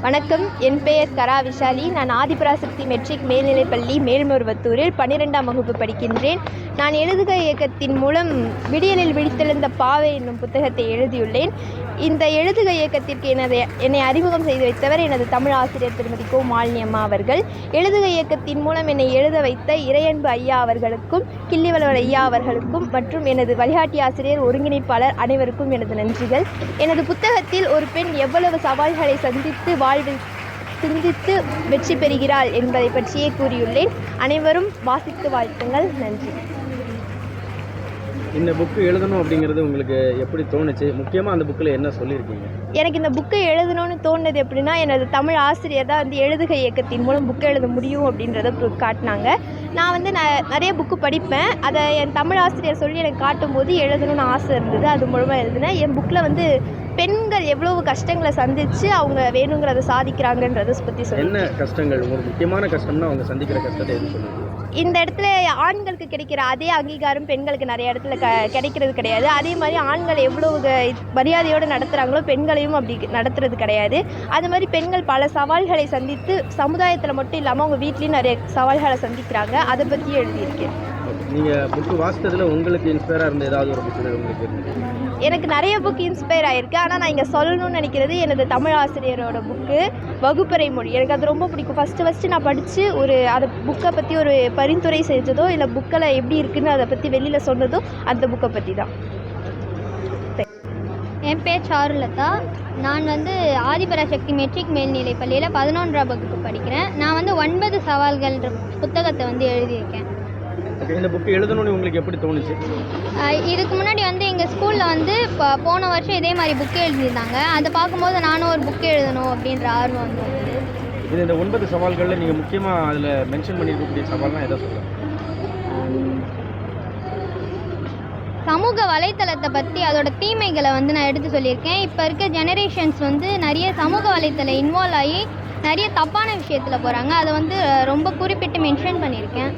வணக்கம், என் பெயர் கரா விஷாலி. நான் ஆதிபராசக்தி மெட்ரிக் மேல்நிலைப்பள்ளி மேல்மருவத்தூரில் 12ஆம் வகுப்பு படிக்கின்றேன். நான் எழுதுக இயக்கத்தின் மூலம் விடியலில் விழித்தெழுந்த பாவை என்னும் புத்தகத்தை எழுதியுள்ளேன். இந்த எழுதுக இயக்கத்திற்கு என்னை அறிமுகம் செய்து வைத்தவர் எனது தமிழ் ஆசிரியர் திருமதி கோ மாலினி அம்மா அவர்கள். எழுதுக இயக்கத்தின் மூலம் என்னை எழுத வைத்த இறையன்பு ஐயா அவர்களுக்கும், கிள்ளிவளவன் ஐயா அவர்களுக்கும் மற்றும் எனது வழிகாட்டி ஆசிரியர் ஒருங்கிணைப்பாளர் அனைவருக்கும் எனது நன்றிகள். எனது புத்தகத்தில் ஒரு பெண் எவ்வளவு சவால்களை சந்தித்து வாழ்வில் சிந்தித்து வெற்றி பெறுகிறாள் என்பதை பற்றியே கூறியுள்ளேன். அனைவரும் வாசித்து வாழ்த்துங்கள். நன்றி. இந்த புக்கு எழுதணும் அப்படிங்கிறது உங்களுக்கு எப்படி தோணுச்சு? முக்கியமாக அந்த புக்கில் என்ன சொல்லியிருக்கீங்க? எனக்கு இந்த புக்கை எழுதணும்னு தோணுது எப்படின்னா, எனது தமிழ் ஆசிரியர் தான் எழுதுக இயக்கத்தின் மூலம் புக்கை எழுத முடியும் அப்படின்றத காட்டினாங்க. நான் நிறைய புக்கு படிப்பேன். அதை என் தமிழ் ஆசிரியர் சொல்லி எனக்கு காட்டும்போது எழுதணும்னு ஆசை இருந்தது. அது மூலமாக எழுதினேன். என் புக்கில் பெண்கள் எவ்வளவு கஷ்டங்களை சந்தித்து அவங்க வேணுங்கிறத சாதிக்கிறாங்கன்றதை பற்றி சொல்லி. என்ன கஷ்டங்கள் உங்களுக்கு முக்கியமான கஷ்டம்னா அவங்க சந்திக்கிற கஷ்டத்தை எது சொல்லுங்கள்? இந்த இடத்துல ஆண்களுக்கு கிடைக்கிற அதே அங்கீகாரம் பெண்களுக்கு நிறைய இடத்துல கிடைக்கிறது கிடையாது. அதே மாதிரி ஆண்கள் எவ்வளவு மரியாதையோடு நடத்துகிறாங்களோ பெண்களையும் அப்படி நடத்துறது கிடையாது. அது மாதிரி பெண்கள் பல சவால்களை சந்தித்து சமுதாயத்தில் மட்டும் இல்லாமல் அவங்க வீட்லேயும் நிறைய சவால்களை சந்திக்கிறாங்க. அதை பற்றியும் எழுதியிருக்கேன். நீங்கள் புக்கு வாசித்ததில் உங்களுக்கு இன்ஸ்பயராக இருந்த ஏதாவது ஒரு புக்கு உங்களுக்கு இருந்தது? எனக்கு நிறைய புக் இன்ஸ்பயர் ஆகிருக்கு. ஆனால் நான் இங்கே சொல்லணும்னு நினைக்கிறது எனது தமிழ் ஆசிரியரோட புக்கு வகுப்பறை மொழி. எனக்கு அது ரொம்ப பிடிக்கும். ஃபஸ்ட்டு நான் படித்து அதை புக்கை பற்றி ஒரு பரிந்துரை செஞ்சதோ இல்லை புக்கில் எப்படி இருக்குன்னு அதை பற்றி வெளியில் சொன்னதோ அந்த புக்கை பற்றி தான். என் பேர் சாருலதா. நான் ஆதிபராசக்தி மெட்ரிக் மேல்நிலைப் பள்ளியில் 11ஆம் வகுப்பு படிக்கிறேன். நான் 9 சவால்கள்ன்ற புத்தகத்தை எழுதியிருக்கேன். இந்த புக்கு எழுதணும்னு உங்களுக்கு எப்படி தோணுச்சு? இதுக்கு முன்னாடி எங்கள் ஸ்கூலில் போன வருஷம் இதே மாதிரி புக்கு எழுதியிருந்தாங்க. அதை பார்க்கும்போது நானும் ஒரு புக்கு எழுதணும் அப்படின்ற ஆர்வம் வந்தது. இது இந்த 9 சவால்களில் நீங்கள் முக்கியமாக அதில் மென்ஷன் பண்ணியிருக்கக்கூடிய சவால்னால் எதை சொல்லுங்கள்? சமூக வலைத்தளத்தை பற்றி அதோட தீமைகளை நான் எடுத்து சொல்லியிருக்கேன். இப்போ இருக்க ஜெனரேஷன்ஸ் நிறைய சமூக வலைத்தளம் இன்வால்வ் ஆகி நிறைய தப்பான விஷயத்தில் போகிறாங்க. அதை ரொம்ப குறிப்பிட்டு மென்ஷன் பண்ணியிருக்கேன்.